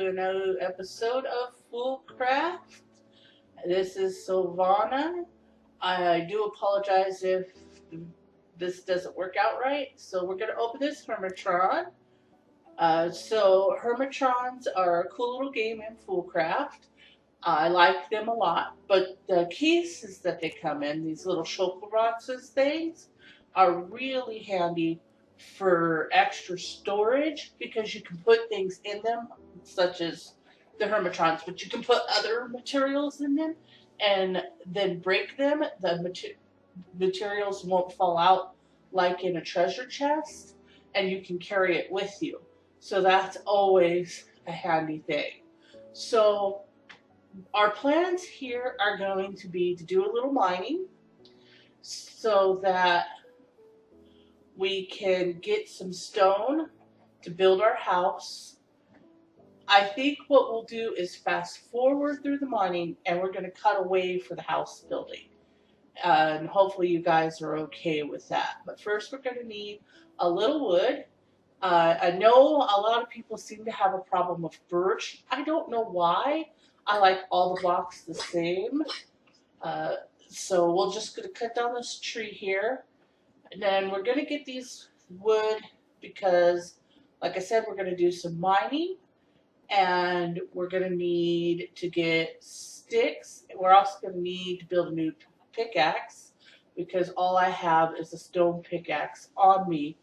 to another episode of Foolcraft. This is Silvana. I do apologize if this doesn't work out right. So we're going to open this Hermitron. Hermitrons are a cool little game in Foolcraft. I like them a lot, but the cases that they come in, these little Shokuratsus things, are really handy for extra storage because you can put things in them, such as the Hermitrons, but you can put other materials in them and then break them. The materials won't fall out like in a treasure chest, and you can carry it with you. So that's always a handy thing. So our plans here are going to be to do a little mining so that we can get some stone to build our house. I think what we'll do is fast forward through the mining and we're going to cut away for the house building. And hopefully you guys are okay with that. But first we're going to need a little wood. I know a lot of people seem to have a problem with birch. I don't know why. I like all the blocks the same. So we're just going to cut down this tree here. And then we're going to get these wood because, like I said, we're going to do some mining. And we're going to need to get sticks. We're also going to need to build a new pickaxe because all I have is a stone pickaxe on me.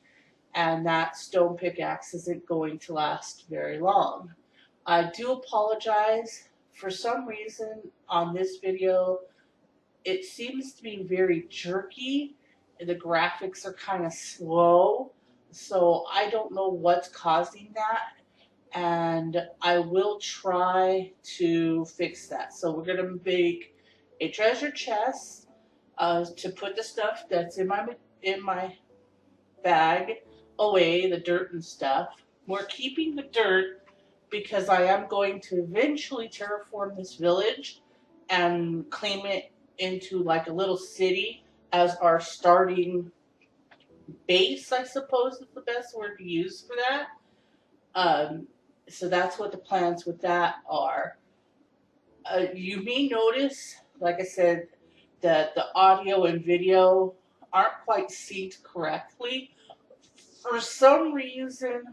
And that stone pickaxe isn't going to last very long. I do apologize. For some reason on this video, it seems to be very jerky. The graphics are kind of slow. So I don't know what's causing that. And I will try to fix that. So we're going to make a treasure chest to put the stuff that's in my bag away, the dirt and stuff. We're keeping the dirt because I am going to eventually terraform this village and claim it into like a little city as our starting base, I suppose is the best word to use for that. So that's what the plans with that are. You may notice, like I said, that the audio and video aren't quite synced correctly. For some reason,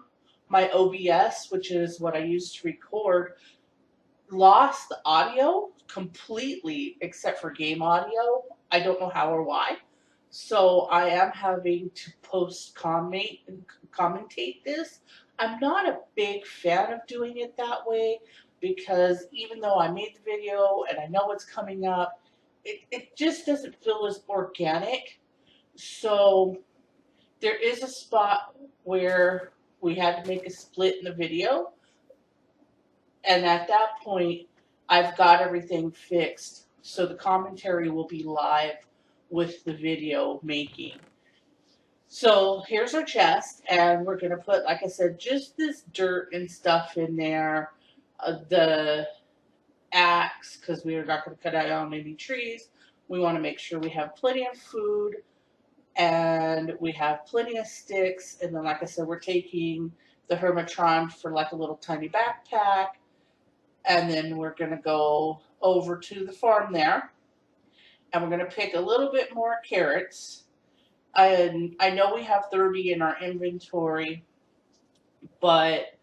my OBS, which is what I use to record, lost the audio completely except for game audio. I don't know how or why. So I am having to commentate this. I'm not a big fan of doing it that way because even though I made the video and I know what's coming up, it just doesn't feel as organic. So there is a spot where we had to make a split in the video. And at that point, I've got everything fixed. So the commentary will be live with the video making. So here's our chest, and we're going to put, like I said, just this dirt and stuff in there. The axe, because we are not going to cut down any trees. We want to make sure we have plenty of food, and we have plenty of sticks. And then, like I said, we're taking the Hermitron for like a little tiny backpack. And then we're going to go over to the farm there. And we're going to pick a little bit more carrots. And I know we have 30 in our inventory, but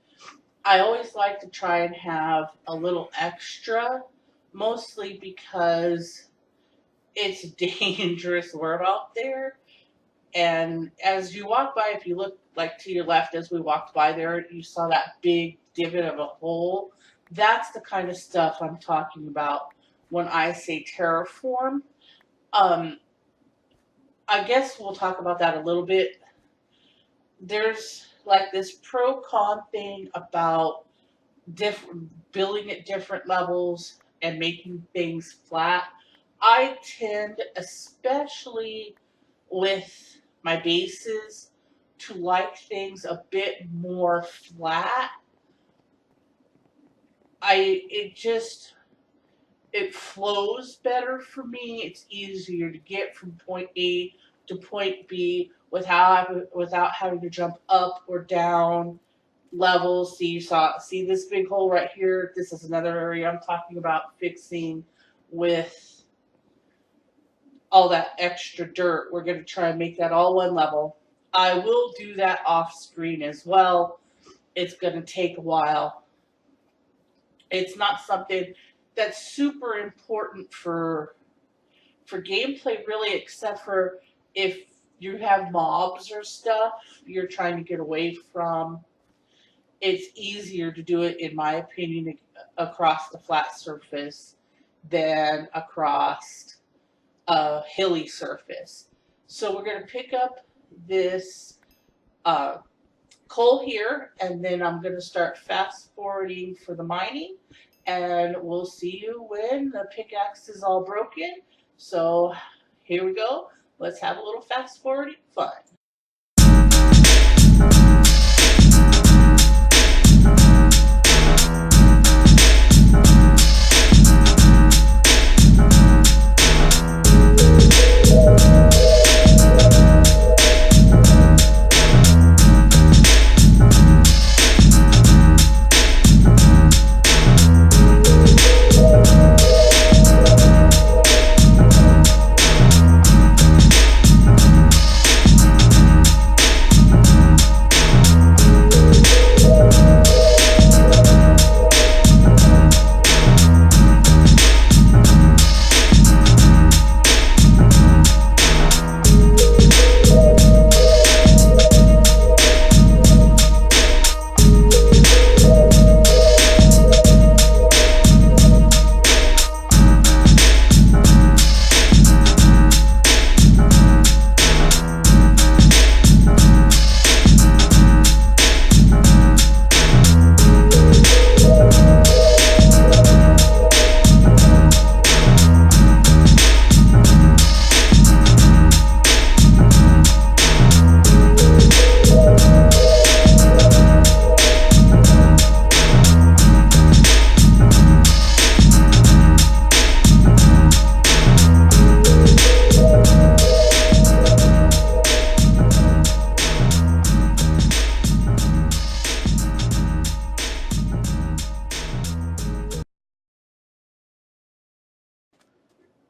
I always like to try and have a little extra, mostly because it's a dangerous world out there. And as you walk by, if you look like to your left as we walked by there, you saw that big divot of a hole. That's the kind of stuff I'm talking about when I say terraform. I guess we'll talk about that a little bit. There's like this pro-con thing about building at different levels and making things flat. I tend, especially with my bases, to like things a bit more flat. It flows better for me. It's easier to get from point A to point B without having to jump up or down. levels. See this big hole right here? This is another area I'm talking about fixing with all that extra dirt. We're going to try and make that all one level. I will do that off screen as well. It's going to take a while. It's not something that's super important for gameplay really, except for if you have mobs or stuff you're trying to get away from. It's easier to do it, in my opinion, across the flat surface than across a hilly surface. So we're going to pick up this coal here, and then I'm going to start fast forwarding for the mining, and we'll see you when the pickaxe is all broken. So here we go. Let's have a little fast forwarding fun.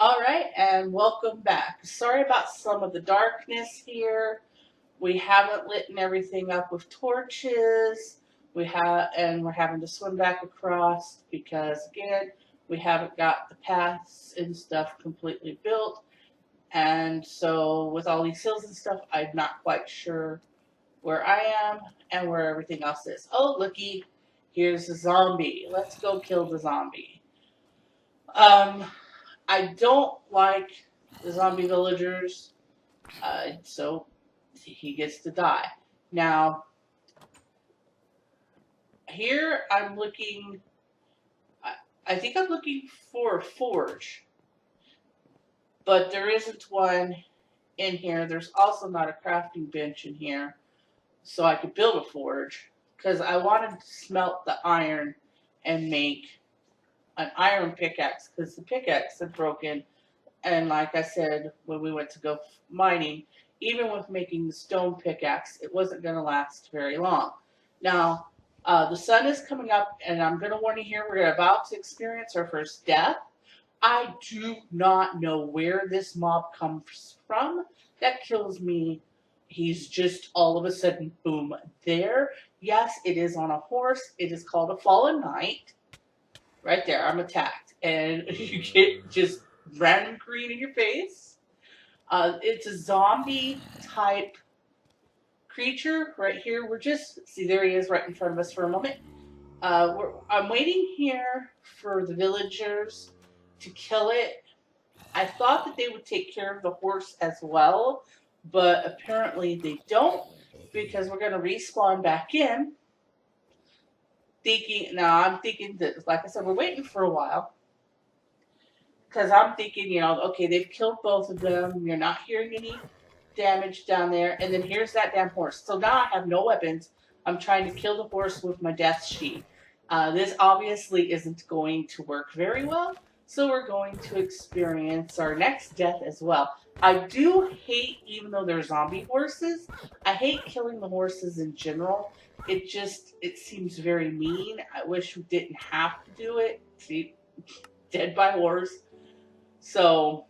All right, and welcome back. Sorry about some of the darkness here. We haven't lit everything up with torches. We're having to swim back across because again, we haven't got the paths and stuff completely built. And so with all these hills and stuff, I'm not quite sure where I am and where everything else is. Oh, looky, here's a zombie. Let's go kill the zombie. I don't like the zombie villagers, so he gets to die. Now, here I'm looking, I think I'm looking for a forge, but there isn't one in here. There's also not a crafting bench in here, so I could build a forge, because I wanted to smelt the iron and make an iron pickaxe, because the pickaxe had broken. And like I said, when we went to go mining, even with making the stone pickaxe, it wasn't going to last very long. Now, the sun is coming up, and I'm going to warn you here, we're about to experience our first death. I do not know where this mob comes from that kills me. He's just all of a sudden, boom, there. Yes, it is on a horse. It is called a fallen knight. Right there, I'm attacked. And you get just random green in your face. It's a zombie type creature right here. See, there he is right in front of us for a moment. I'm waiting here for the villagers to kill it. I thought that they would take care of the horse as well, but apparently they don't, because we're going to respawn back in. I'm thinking that, like I said, we're waiting for a while. Because I'm thinking, okay, they've killed both of them. You're not hearing any damage down there. And then here's that damn horse. So now I have no weapons. I'm trying to kill the horse with my death sheet. This obviously isn't going to work very well. So we're going to experience our next death as well. I do hate, even though they're zombie horses, I hate killing the horses in general. It seems very mean. I wish we didn't have to do it. See, dead by horse. So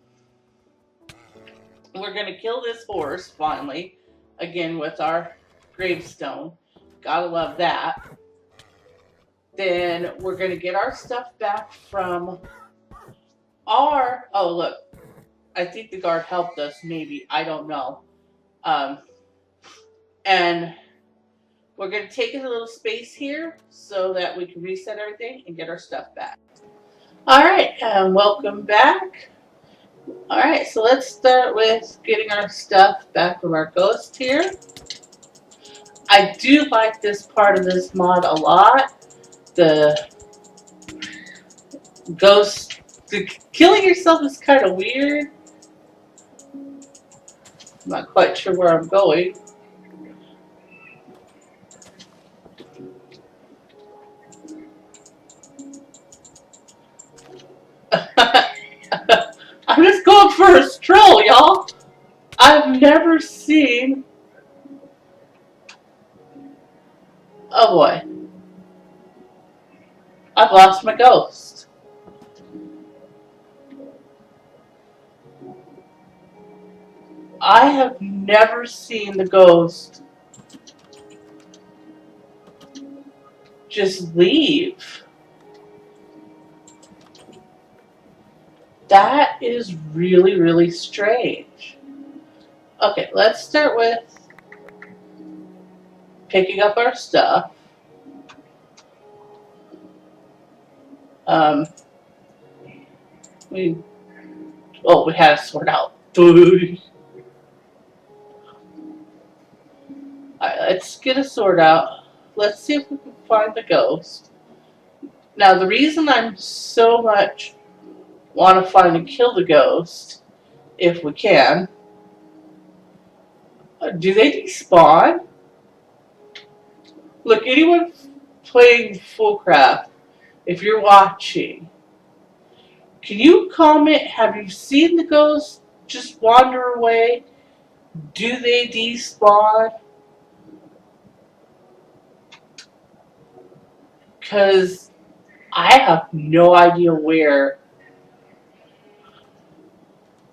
we're gonna kill this horse finally, again with our gravestone. Gotta love that. Then we're gonna get our stuff back from our. Oh look, I think the guard helped us. Maybe, I don't know. Um, and we're gonna take a little space here so that we can reset everything and get our stuff back. All right, and welcome back. All right, so let's start with getting our stuff back from our ghost here. I do like this part of this mod a lot. The ghost, killing yourself is kind of weird. I'm not quite sure where I'm going. I'm just going for a stroll, y'all. I've never seen. Oh boy. I've lost my ghost. I have never seen the ghost just leave. That is really, really strange. Okay, let's start with picking up our stuff. We had to sort out. Alright, let's get a sort out. Let's see if we can find the ghost. Now, the reason I'm so much want to find and kill the ghost, if we can, do they despawn? Look, anyone playing Foolcraft, if you're watching, can you comment, have you seen the ghost just wander away? Do they despawn? Because I have no idea where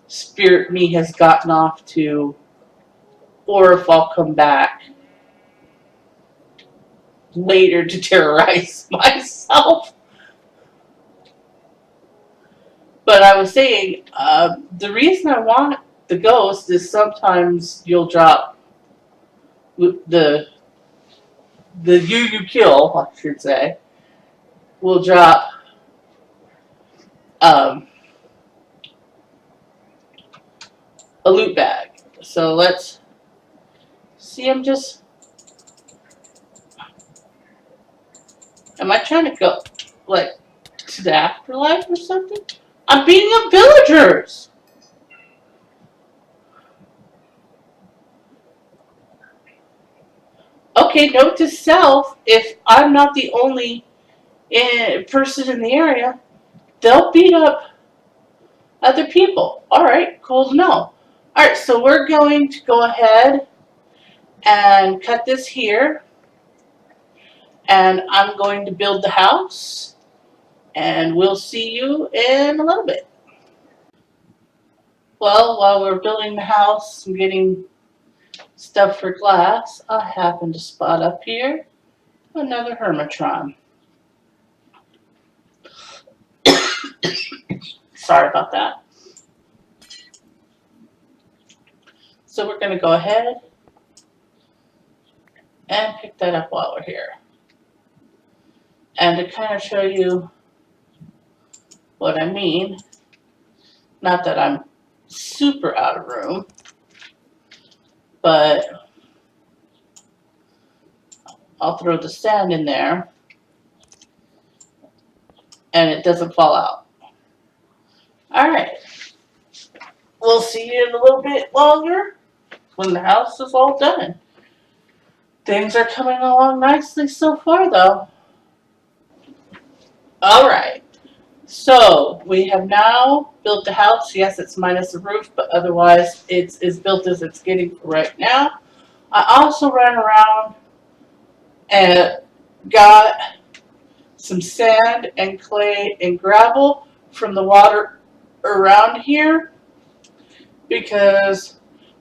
Spirit Me has gotten off to, or if I'll come back later to terrorize myself. But I was saying, the reason I want the ghost is sometimes you'll drop the you kill, I should say, will drop a loot bag. So let's see. Am I trying to go like to the afterlife or something? I'm beating up villagers. Okay, note to self, if I'm not the only person in the area, they'll beat up other people. Alright, cool to know. Alright, so we're going to go ahead and cut this here. And I'm going to build the house. And we'll see you in a little bit. Well, while we're building the house and getting stuff for glass, I happen to spot up here another Hermitron. Sorry about that. So we're going to go ahead and pick that up while we're here. And to kind of show you what I mean, not that I'm super out of room, but I'll throw the sand in there and it doesn't fall out. Alright, we'll see you in a little bit longer when the house is all done. Things are coming along nicely so far though. Alright, So we have now built the house. Yes, it's minus the roof, but otherwise it's as built as it's getting for right now. I also ran around and got some sand and clay and gravel from the water around here because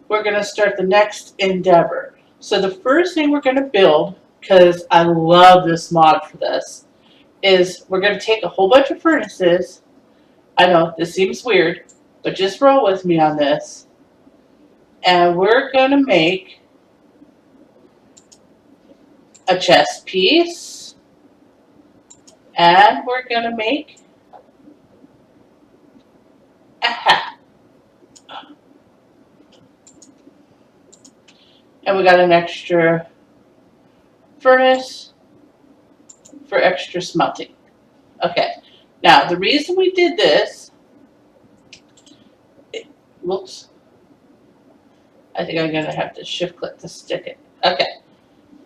we're going to start the next endeavor. So the first thing we're going to build, because I love this mod for this, is we're going to take a whole bunch of furnaces. I know this seems weird, but just roll with me on this. And we're going to make a chest piece. And we're going to make a hat. And we got an extra furnace for extra smelting. Okay. Now, the reason we did this, whoops, I think I'm going to have to shift click to stick it. Okay.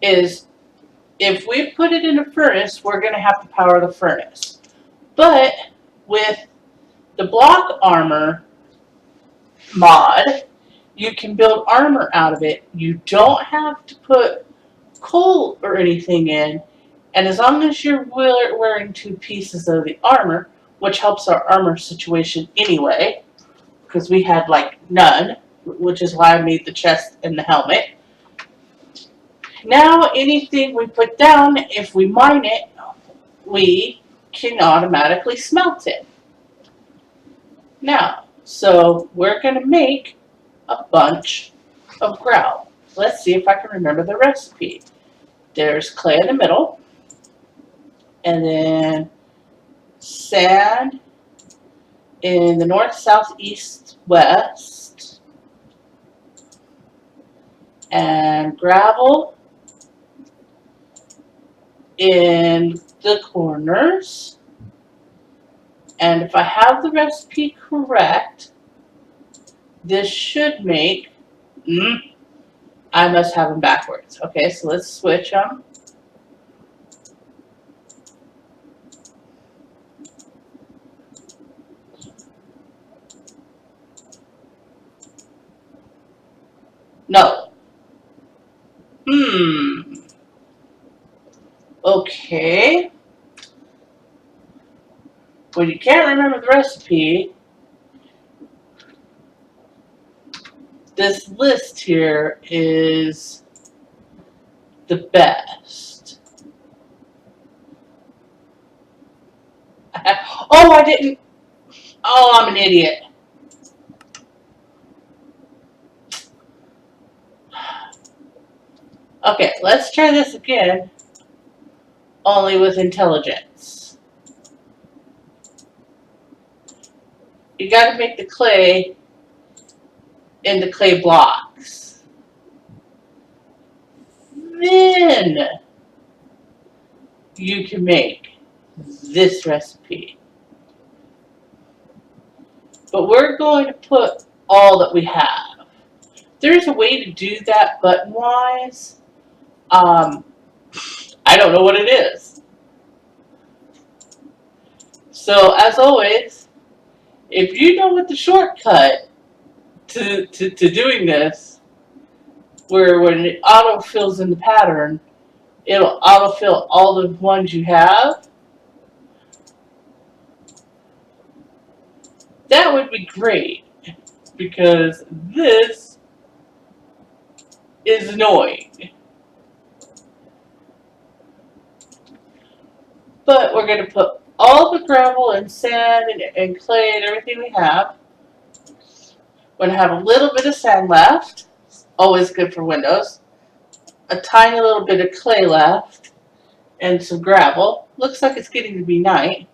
Is if we put it in a furnace, we're going to have to power the furnace. But with the block armor mod, you can build armor out of it. You don't have to put coal or anything in. And as long as you're wearing 2 pieces of the armor, which helps our armor situation anyway, because we had like none, which is why I made the chest and the helmet. Now anything we put down, if we mine it, we can automatically smelt it. Now, so we're going to make a bunch of grout. Let's see if I can remember the recipe. There's clay in the middle, and then sand in the north, south, east, west, and gravel in the corners. And if I have the recipe correct, this should make, I must have them backwards. Okay, so let's switch them. No. Okay. When you can't remember the recipe, this list here is the best. Oh, I didn't. Oh, I'm an idiot. Okay, let's try this again, only with intelligence. You got to make the clay into clay blocks. Then you can make this recipe. But we're going to put all that we have. There's a way to do that button-wise. I don't know what it is. So, as always, if you know what the shortcut to doing this, where when it auto-fills in the pattern, it'll autofill all the ones you have, that would be great, because this is annoying. But we're going to put all the gravel and sand and clay and everything we have. We're going to have a little bit of sand left. Always good for windows. A tiny little bit of clay left. And some gravel. Looks like it's getting to be night.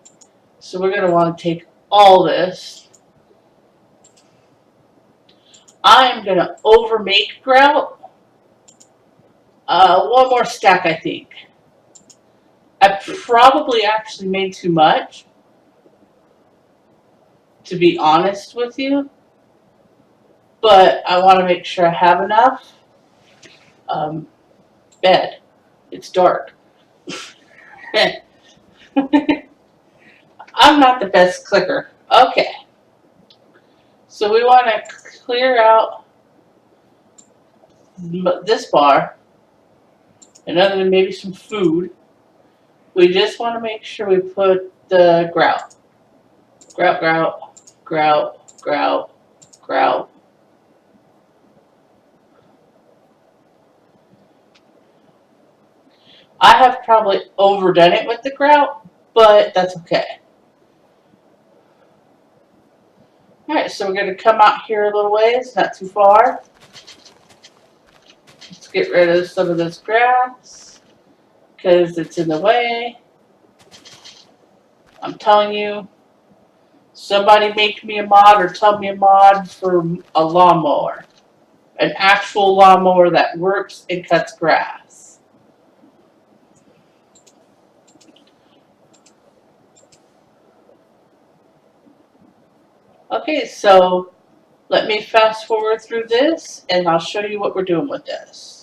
So we're going to want to take all this. I'm going to overmake gravel. One more stack, I think. I probably actually made too much, to be honest with you, but I want to make sure I have enough. Bed. It's dark. I'm not the best clicker. Okay. So we want to clear out this bar, and other than maybe some food, we just want to make sure we put the grout. Grout, grout, grout, grout, grout. I have probably overdone it with the grout, but that's okay. Alright, so we're going to come out here a little ways, not too far. Let's get rid of some of this grass, because it's in the way. I'm telling you, somebody make me a mod or tell me a mod for a lawnmower. An actual lawnmower that works and cuts grass. Okay, so let me fast forward through this and I'll show you what we're doing with this.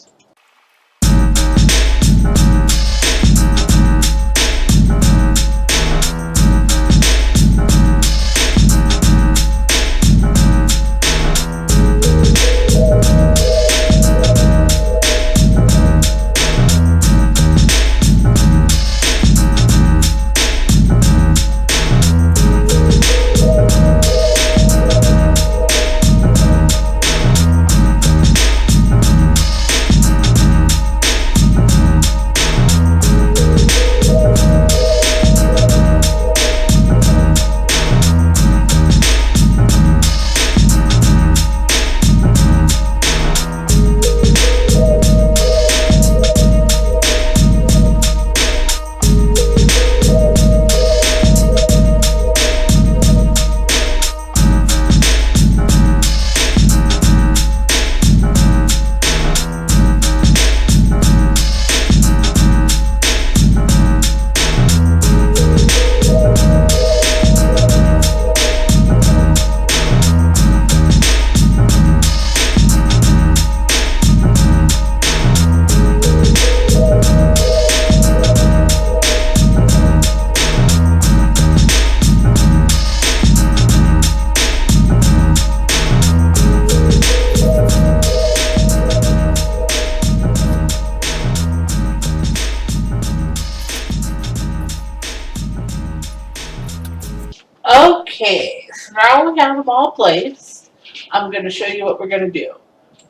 Okay, so now we have them all placed. I'm going to show you what we're going to do.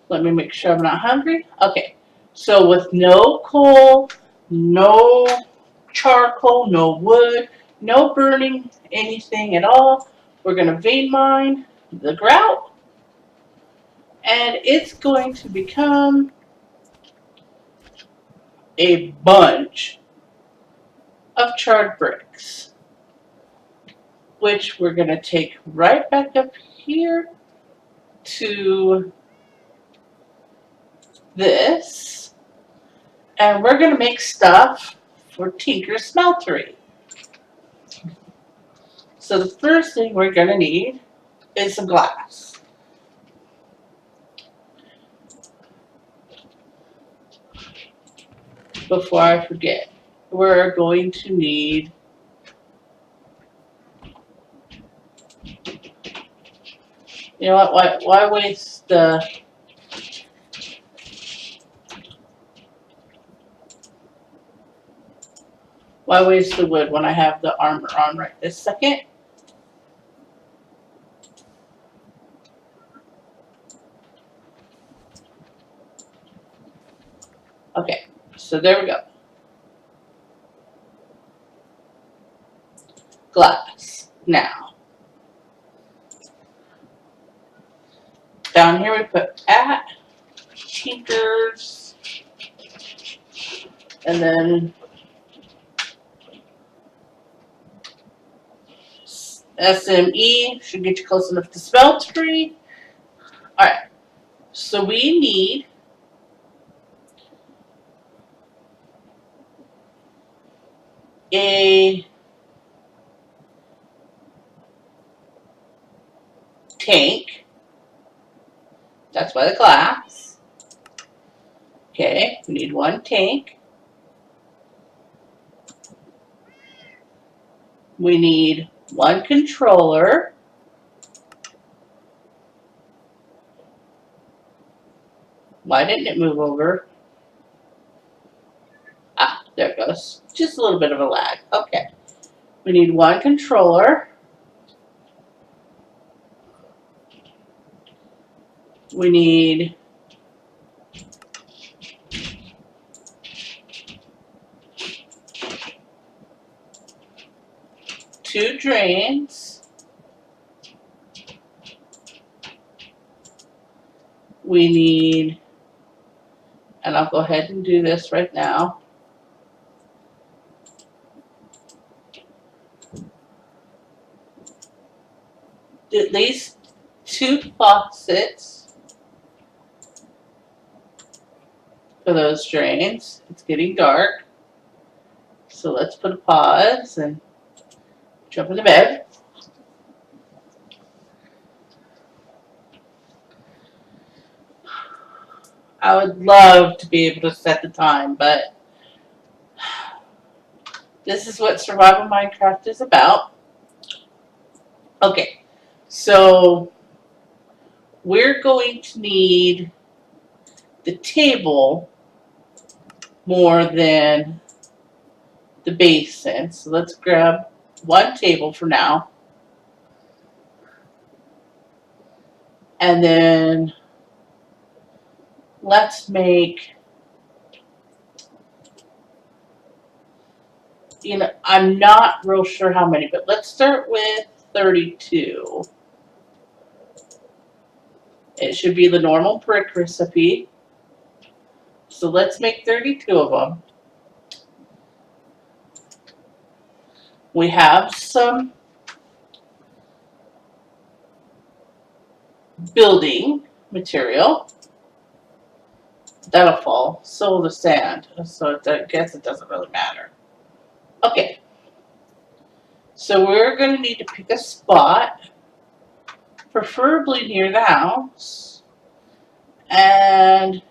Let me make sure I'm not hungry. Okay, so with no coal, no charcoal, no wood, no burning anything at all, we're going to vein mine the grout, and it's going to become a bunch of charred bricks, which we're going to take right back up here to this, and we're going to make stuff for Tinkers Smeltery. So the first thing we're going to need is some glass. Before I forget, we're going to need you know what, why waste the wood when I have the armor on right this second? Okay, so there we go. Glass. Now, down here we put at Tinkers, and then SME should get you close enough to Smeltery. Alright, so we need a tank. That's by the glass. Okay, we need one tank. We need one controller. Why didn't it move over? Ah, there it goes. Just a little bit of a lag. Okay. We need one controller. We need two drains. We need, and I'll go ahead and do this right now. At least two faucets for those drains. It's getting dark. So let's put a pause and jump into bed. I would love to be able to set the time, but this is what Survival Minecraft is about. Okay, so we're going to need the table more than the basin. So let's grab one table for now. And then let's make, I'm not real sure how many, but let's start with 32. It should be the normal brick recipe. So let's make 32 of them. We have some building material. That'll fall. So will the sand. So I guess it doesn't really matter. Okay. So we're going to need to pick a spot, preferably near the house. And,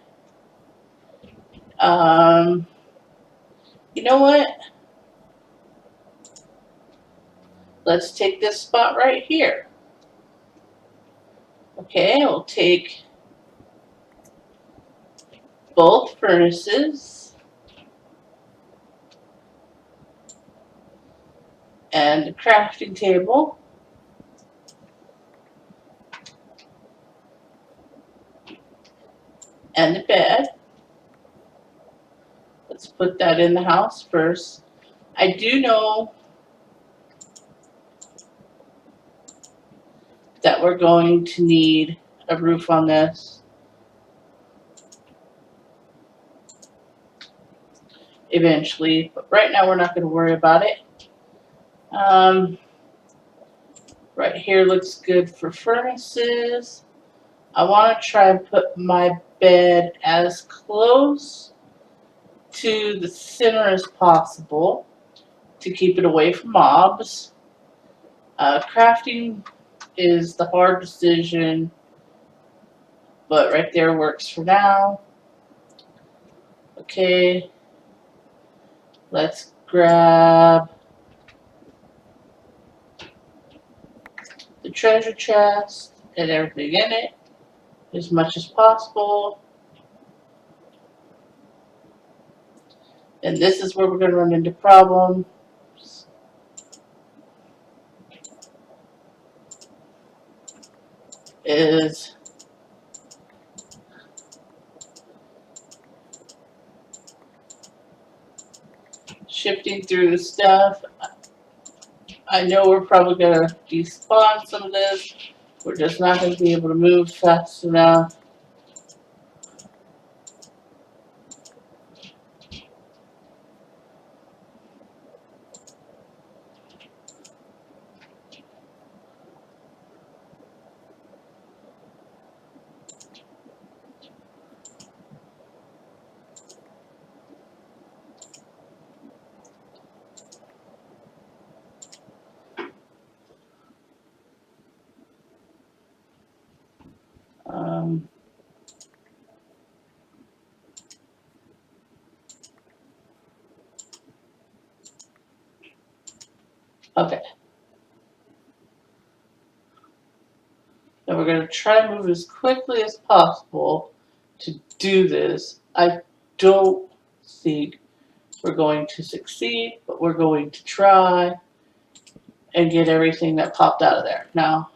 you know what? Let's take this spot right here. Okay, we'll take both furnaces and the crafting table. And the bed. Let's put that in the house first. I do know that we're going to need a roof on this eventually, but right now we're not going to worry about it. Right here looks good for furnaces. I want to try and put my bed as close to the center as possible to keep it away from mobs. Crafting is the hard decision, but right there works for now. Okay, let's grab the treasure chest and everything in it as much as possible. And this is where we're going to run into problems. Is shifting through the stuff. I know we're probably going to despawn some of this. We're just not going to be able to move fast enough. Okay. And we're going to try to move as quickly as possible to do this. I don't think we're going to succeed, but we're going to try and get everything that popped out of there. Now,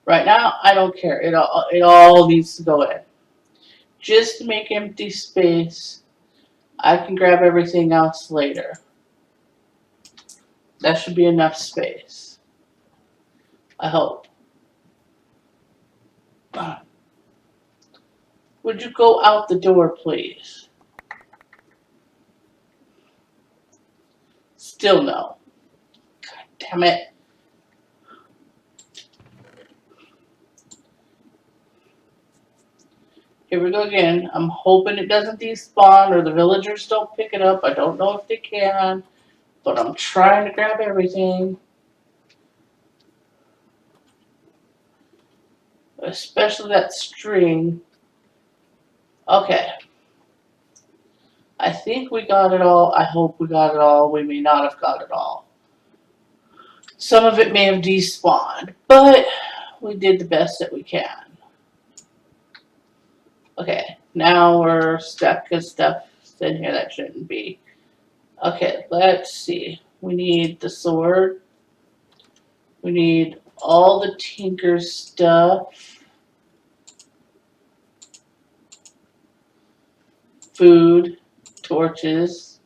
right now, I don't care. It all needs to go in. Just to make empty space, I can grab everything else later. That should be enough space. I hope. Would you go out the door, please? Still no. God damn it. Here we go again. I'm hoping it doesn't despawn or the villagers don't pick it up. I don't know if they can, but I'm trying to grab everything. Especially that string. Okay. I think we got it all. I hope we got it all. We may not have got it all. Some of it may have despawned, but we did the best that we can. Okay, now we're stuck because stuff's in here that shouldn't be. Okay, let's see. We need the sword. We need all the Tinkers stuff. Food, torches.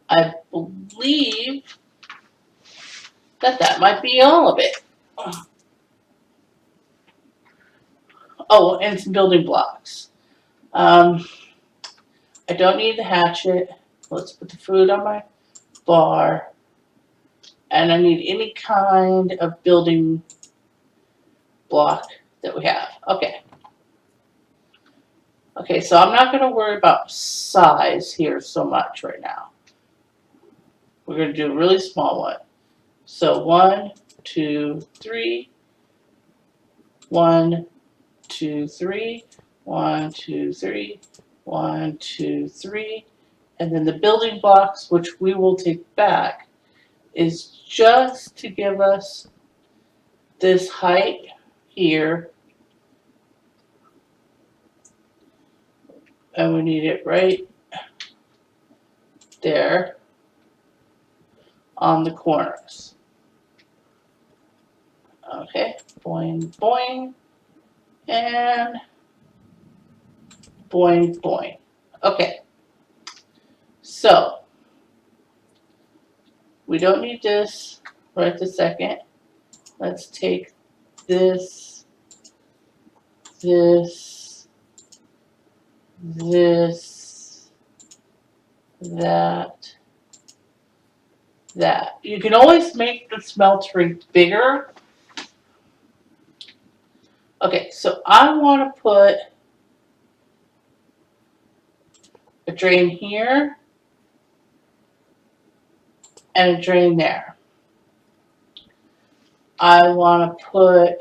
I believe that might be all of it. Oh, and some building blocks. I don't need the hatchet. Let's put the food on my bar. And I need any kind of building block that we have. Okay. Okay, so I'm not going to worry about size here so much right now. We're going to do a really small one. So 1, 2, 3. 1, 2, 3. 1, 2, 3. 1, 2, 3. And then the building blocks, which we will take back, is just to give us this height here. And we need it right there on the corners. Okay, boing, boing, and boing, boing. Okay, so we don't need this right this second. Let's take this, this, this, that, that. You can always make the smeltery bigger. Okay, so I want to put a drain here and a drain there. I want to put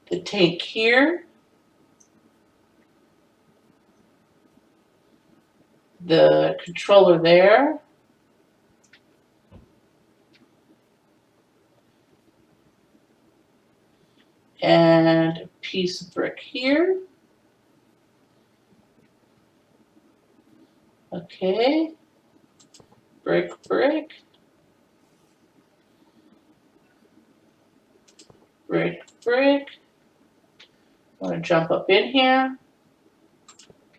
the tank here, the controller there, and a piece of brick here. Okay, brick, brick, brick, brick. I'm going to jump up in here,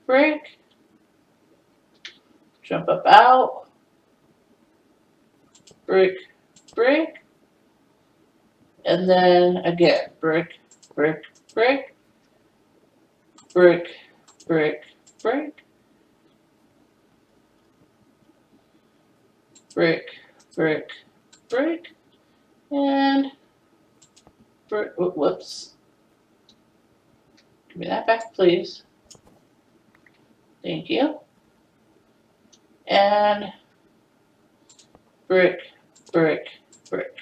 brick, jump up out, brick, brick, and then again, brick, brick, brick, brick, brick, brick, brick, brick, brick, and brick, whoops. Give me that back, please. Thank you. And brick, brick, brick.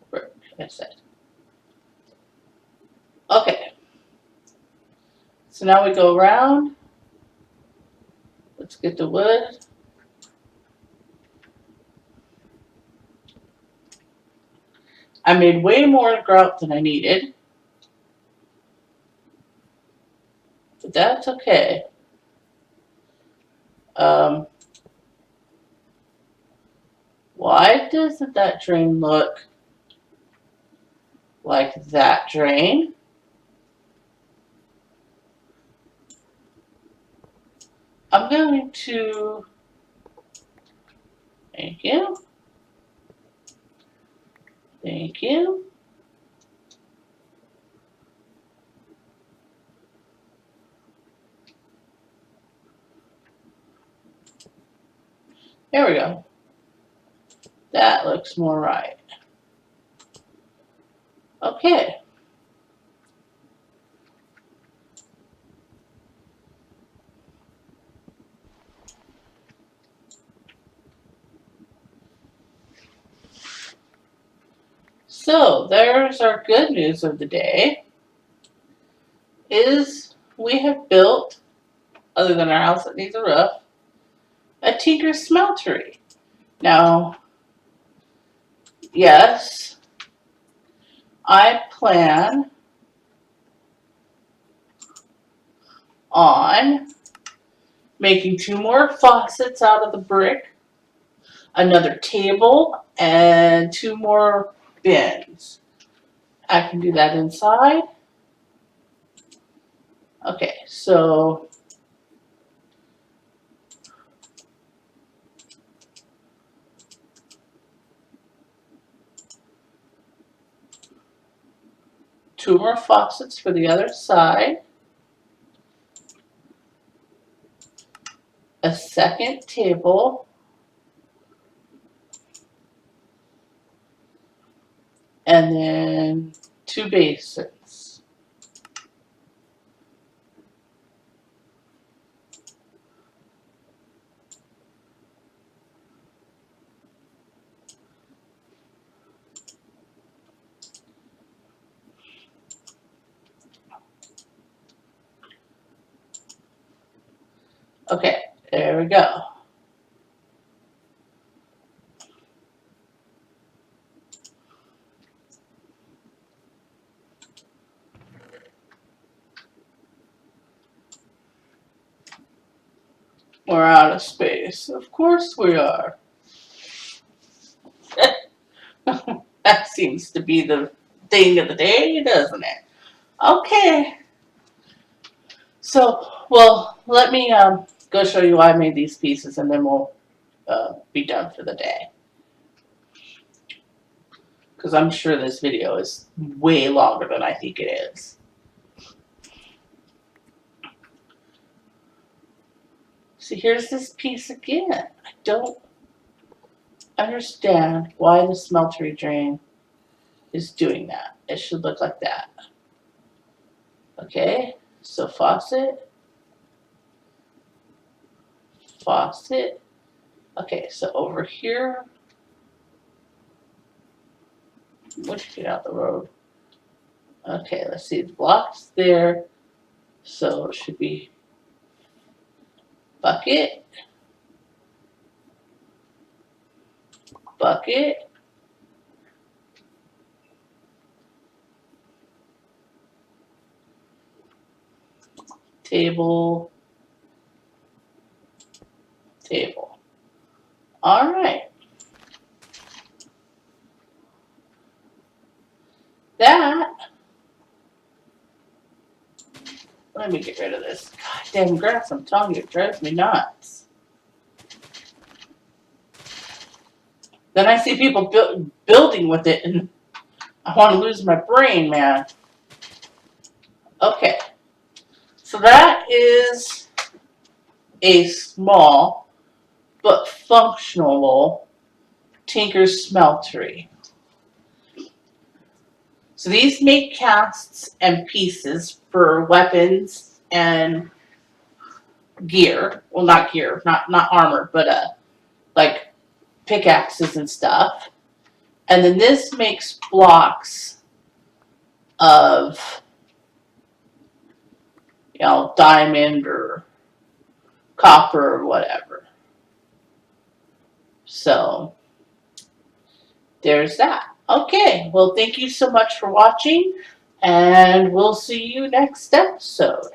Brick, I said. Okay. So now we go around. Let's get the wood. I made way more grout than I needed. But that's okay. Why doesn't that drain look like that drain? I'm going to, thank you, thank you. There we go. That looks more right. Okay. So there's our good news of the day, is we have built, other than our house that needs a roof, a Tinkers Smeltery. Now, yes, I plan on making 2 more faucets out of the brick, another table, and 2 more bins. I can do that inside. Okay, so two more faucets for the other side, a second table, and then 2 basins. Okay, there we go. We're out of space. Of course we are. That seems to be the thing of the day, doesn't it? Okay. So, well, let me go show you why I made these pieces, and then we'll be done for the day. Because I'm sure this video is way longer than I think it is. See, here's this piece again. I don't understand why the smeltery drain is doing that. It should look like that. Okay, so faucet, faucet. Okay, so over here, let's get out the road. Okay, let's see, the block's there, so it should be bucket, bucket, table, table. All right. That, let me get rid of this goddamn grass. I'm telling you, it drives me nuts. Then I see people building with it, and I want to lose my brain, man. Okay, so that is a small but functional Tinkers Smeltery. So these make casts and pieces for weapons and gear. Well, not gear, not armor, but like pickaxes and stuff. And then this makes blocks of, diamond or copper or whatever. So there's that. Okay, well, thank you so much for watching, and we'll see you next episode.